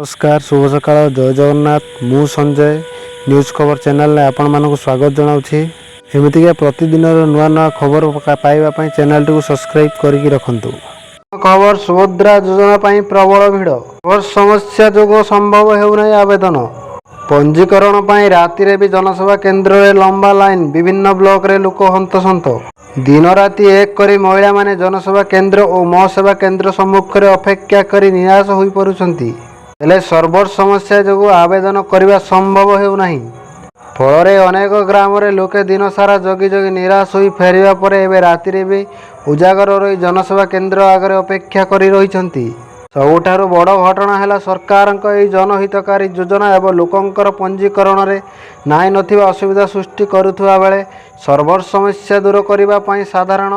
नमस्कार शुभ सकाळ जय जगन्नाथ मु संजय न्यूज खबर चैनल आपण मानक स्वागत जनाऊँगी एमतीका प्रतिदिन नुआ नुआ खबर पाइबा चैनल टी सब्सक्राइब करके रखु खबर सुभद्रा योजना प्रबल भिड़ समस्या जो संभव होना आवेदन पंजीकरण राति भी जनसभा केन्द्र में लंबा लाइन विभिन्न ब्लॉक रे लोक हंतसंत दिन राति एक करी महिला माने जनसभा केन्द्र और मो सेवा केन्द्र सम्मुख में अपेक्षा कर निराश हो पड़ुछंती हेले सर्वर समस्या जो आवेदन करने संभव होना फल अनेक ग्राम लोके दिन सारा जगी जगी निराश हो फेरिया पर एवं राति भी उजागर रही जनसभा केन्द्र आगे अपेक्षा कर रही सबुठारु बड़ घटना है सरकार जनहितकारी योजना एवं लोकंकर पंजीकरण में नाई नथिबा असुविधा सृष्टि करुवा बेले सर्वर समस्या दूर करने साधारण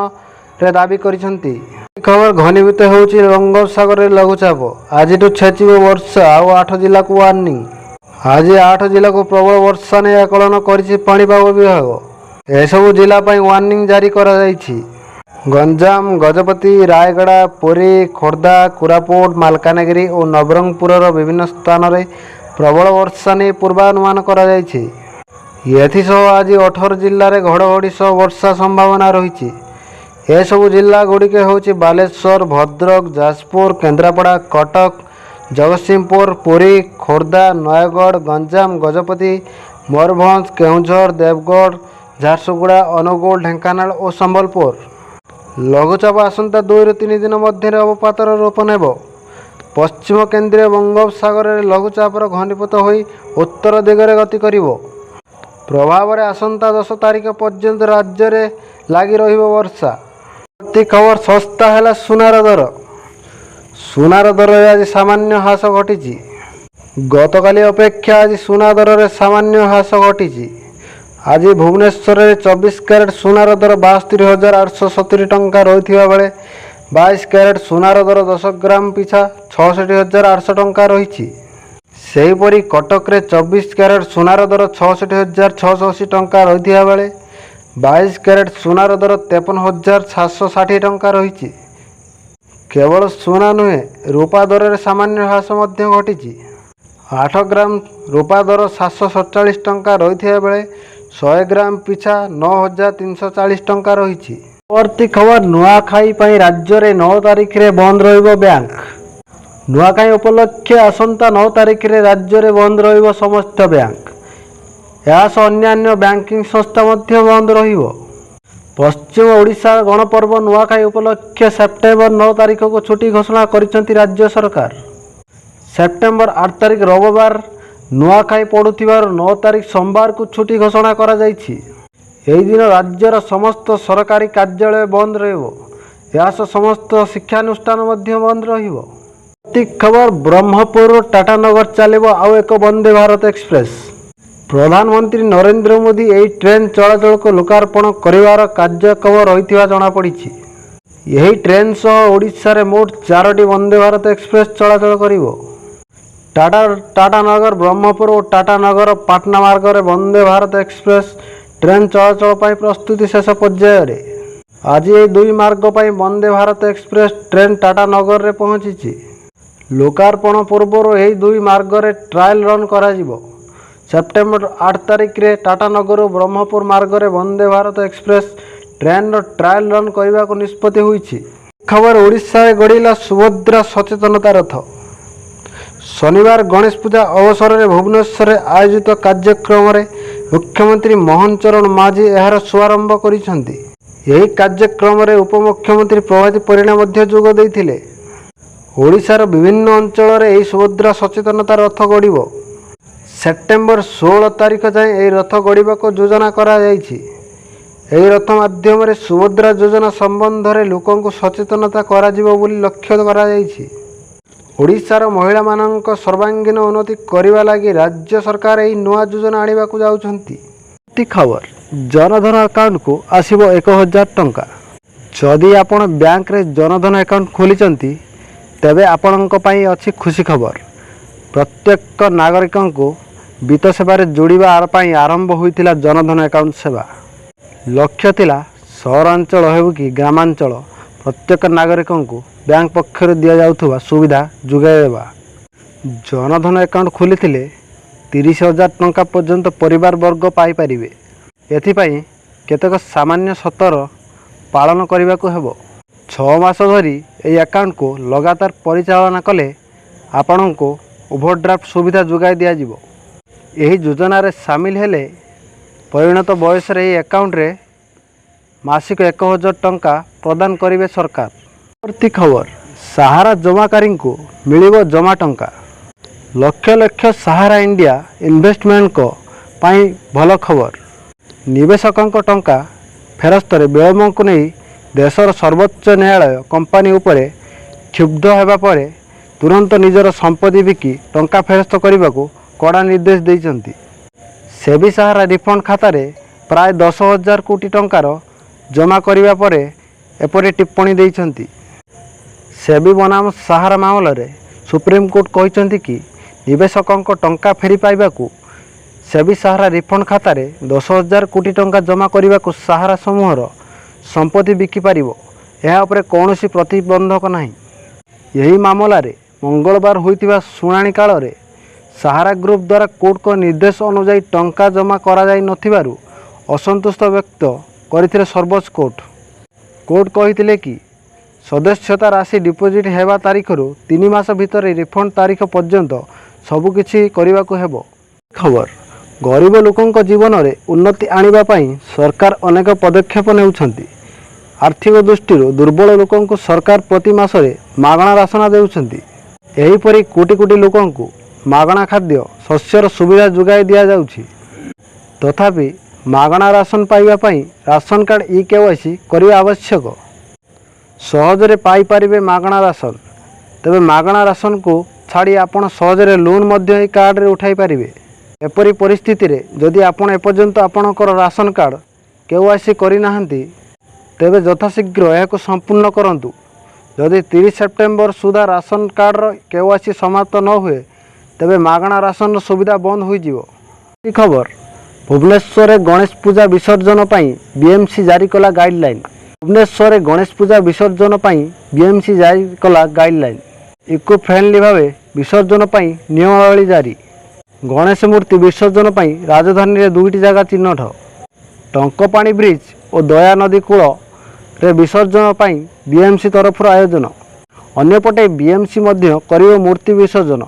रे दाबी करिसेंती। खबर घनीभूत होउची बंगोपसागर लघुचाप आज छेचिब वर्षा आउ 8 जिला को वार्निंग आज 8 जिला को प्रबल वर्षा ने आकलन करिछि पाणीपाग विभाग एसबू जिला वार्निंग जारी करा जाइछि। गंजाम गजपति रायगड़ा पुरी खोर्धा कोरापुट मालकानगिरी और नवरंगपुर विभिन्न स्थान में प्रबल वर्षा नहीं पूर्वानुमान करा जाइछि। एथिसह आज 18 जिले में घड़घड़ी सह वर्षा संभावना रही सबु जिला गुड़िके होची बालेश्वर भद्रक जाजपुर केन्द्रापड़ा कटक जगतसिंहपुर पुरी खोर्धा नयगढ़ गंजाम गजपति मयूरभंज केउझर देवगढ़ झारसुगुड़ा अनुगुल ढेंकानाल और संबलपुर लघुचाप आसंता 2 ରୁ 3 दिन मध्य अवपातर रूप नेब पश्चिम केन्द्रीय बंगोपसागर लघुचापर घनीभूत हो उत्तर दिगरे गति करिवो प्रभाव में आसंता 10 तारिख पर्यंत राज्य में लगी रहिबो वर्षा। खबर सस्ता है सुनार दर आज सामान्य ह्रास घटी गतकाली अपेक्षा आज सुना दर में सामान्य ह्रास घटी आज भुवनेश्वर में 24 कैरेट सुनार दर 72,870 टंका रही बेले 22 कैरेट सुनार दर 10 ग्राम पिछा 66,800 टंका रही सेहीपरि कटक रे 24 कैरेट सुनार दर 66,680 टंका रही बेले 22 कैरेट सुनार दर 53,760 टंका रही केवल सुना नुहे रूपा दर में सामान्य ह्रास घटी 8 ग्राम रूपा दर 747 टंका रही बेले 100 ग्राम पिछा 9,340 टंका रही। परवर्ती खबर नुआखाई राज्य में 9 तारिख रे बंद रहिबो बैंक नुआखाई उपलक्षे आसंता 9 तारिख रे राज्य में बंद रहिबो समस्त बैंक यास अन्यान्य बैंकिंग संस्था मध्य बंद रहिबो। पश्चिम ओडिशा गणपर्व नुआखाई उपलक्षे सेप्टेम्बर 9 तारिख को छुट्टी घोषणा करिसेंती राज्य सरकार। सेप्टेम्बर 8 तारिख रविवार नुआखाई पड़ुथिबार 9 तारिख सोमवार को छुट्टी घोषणा करा जाइछि। एही दिन राज्यर समस्त सरकारी कार्यालय बंद रहिबो यास समस्त शिक्षानुष्ठान मध्य बंद रहिबो। खबर ब्रह्मपुर टाटानगर चलिबो आउ एक वंदे भारत एक्सप्रेस प्रधानमंत्री नरेंद्र मोदी यही ट्रेन चलाचल को लोकार्पण करिवार कार्यक्रम रही जनापड़ी। यही ट्रेन सह ओडिशा रे मोट 4टी वंदे भारत एक्सप्रेस चलाचल करिवो। टाटानगर ब्रह्मपुर और टाटानगर पाटना मार्ग में वंदे भारत एक्सप्रेस ट्रेन चलाचल प्रस्तुति शेष पर्यायर आज ये 2 मार्ग वंदे भारत एक्सप्रेस ट्रेन टाटानगर में पहुंची। लोकार्पण पूर्व यही 2 मार्ग में ट्रायल रन करा जिवो। सेप्टेम्बर 8 तारिख रे टाटानगर और ब्रह्मपुर मार्ग में Vande Bharat express train trial run करने को निष्पत्ति हुई। खबर ओडिशा रे गड़िला सुभद्रा सचेतनता रथ शनिवार गणेश पूजा अवसर में भुवनेश्वर आयोजित कार्यक्रम में मुख्यमंत्री मोहन चरण माझी यार शुभारंभ करिसेंती। यही कार्यक्रम में उपमुख्यमंत्री प्रभाती परिणा जोग देइथिले। ओडिशार विभिन्न अंचल में यही सुभद्रा सचेतनता रथ गड़िबो। सेप्टेम्बर 16 तारिख जाए यह रथ गड़िबा को योजना करा जाइछि। यही रथ माध्यम सुभद्रा योजना संबंध में लोकों को सचेतनता करा जिवो बोली लक्ष्य करा जाइछि। ओडिशार महिला मानक सर्वांगीन उन्नति करने लगी राज्य सरकार यही नुआ योजना आने को जाउछंती। खबर जनधन अकाउंट को आसिबो 1,000 टंका जदि आपण बैंक रे जनधन अकाउंट खोलिचंती तेबे आपणक पई अछि खुशी खबर। प्रत्येक नागरिक को वित्त सेवा जोड़िबा आरंभ होइतिला जनधन अकाउंट सेवा। लक्ष्य थिला सहरांचल हेउ कि ग्रामांचल प्रत्येक नागरिक को बैंक पक्षर दि जाउथुबा सुविधा जुगाइबा। जनधन अकाउंट खोली 30,000 टंका पर्यंत परिवार वर्ग पाइपारे। एथिपाई केतेक सामान्य सतर पालन करने को हेबो। 6 मास धरी यह अकाउंट को लगातार परिचालना कले आपण को ओवरड्राफ्ट सुविधा जोगाई दिया जिवो। यही योजना रे शामिल हेले परिणत बयस रे अकाउंट रे मासिक 1,000 टंका प्रदान करिवे सरकार। प्रति खबर सहारा जमाकारी को मिलिबो जमा टंका। लक्ष लक्ष सहारा इंडिया इन्वेस्टमेंट को पाई भल खबर। निवेशकों टंका फेरस्त विलम्ब को नहीं देशर सर्वोच्च न्यायालय कंपनी उपरे क्षुब्ध होगा पर तुरंत निजर संपत्ति बिकी टंका फेरस्त करने को कड़ा निर्देश देइछंती। सेबी सहारा रिफंड खाता रे प्राय 10,000 कोटी टंकार जमा करने पर एपरी टिप्पणी देइछंती। सेबी बनाम सहारा मामला रे सुप्रीम कोर्ट कहते कि निवेशकों टंका फेरी पाइबा को सेबी सहारा रिफंड खाता रे 10,000 कोटी टंका जमा करने को सहारा समूहर संपत्ति बिकी पारिबो। यह उपरे कौनसी प्रतिबंधक नहीं। यही मामला रे मंगलवार होइतिबा सुनानी काल रे सहारा ग्रुप द्वारा कोर्ट को निर्देश अनुसार टंका जमा करा जाई नथिबारु असंतुष्ट व्यक्त करथिले सर्वोच्च कोर्ट। कोर्ट कहिथिले कि सदस्यता राशि डिपोजिट हेबा तारीख रु 3 मास भितर रिफंड तारीख पर्यंत सबकिछि करने को हेबो। खबर गरीब लोकों जीवन में उन्नति आनिबा पई सरकार अनेक पदक्षेप नेउछंती। आर्थिक दृष्टि दुर्बल लोकों को सरकार प्रति मासरे मागणा राशन देउछंती। एहीपरि कोटी कोटी लोकों को मागणा खाद्य शस्यर सुविधा जोगाई दिया जाउछि। तथापि मागणा राशन पाइबा पई राशन कार्ड ई-केवाईसी करिया आवश्यक। सहजरे पाई पारिबे मागणा राशन। तबे मागणा राशन को छाड़ी आपण सहजरे लोन मध्य ई कार्ड रे उठाई पारिबे। एपरी परिस्थिति रे जदि आपण एपर्यंत आपणकर राशन कार्ड केवाईसी करि नाहंती तेबे यथाशीघ्र यह संपूर्ण करंतु। जदि 30 सेप्टेम्बर सुधा राशन कार्ड रो केवाईसी समाप्त न हुए तेबे मागणा राशन सुविधा बंद होई जिवो। खबर भुवनेश्वर में गणेश पूजा विसर्जन पई बीएमसी जारी कला गाइडलाइन। भुवनेश्वर में गणेश पूजा विसर्जन पई बीएमसी जारी कला गाइडलाइन। इको फ्रेंडली भावे विसर्जन पई नियमावली जारी। गणेश मूर्ति विसर्जन पई राजधानी रे 2टी जगह चिन्हट। टंकपाणी ब्रिज और दया नदी कूल रे विसर्जन पई बीएमसी तरफ आयोजन। अन्यपटे बीएमसी मध्य करियो मूर्ति विसर्जन।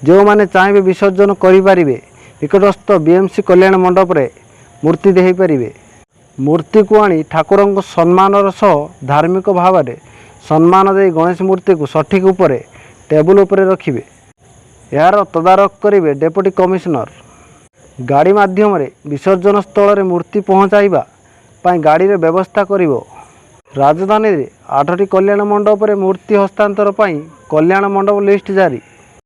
जो माने चाहे विसर्जन करिपारिबे निकटस्थ बीएमसी कल्याण मंडप रे मूर्ति देहि पारिबे। मूर्ति को आनी ठाकुरंक सम्मानर सह धार्मिक भाव में सम्मान दे गणेश मूर्ति को सठिक उपरे टेबुल उपरे रखिबे। यार तदारख करिवे डेप्यूटी कमिश्नर। गाड़ी माध्यम रे विसर्जन स्थल रे मूर्ति पहुँचाइबा पाई गाड़ी रे व्यवस्था करिवो। राजधानी रे 8टी कल्याण मंडप रे मूर्ति हस्तांतर पाई कल्याण मंडप लिस्ट जारी।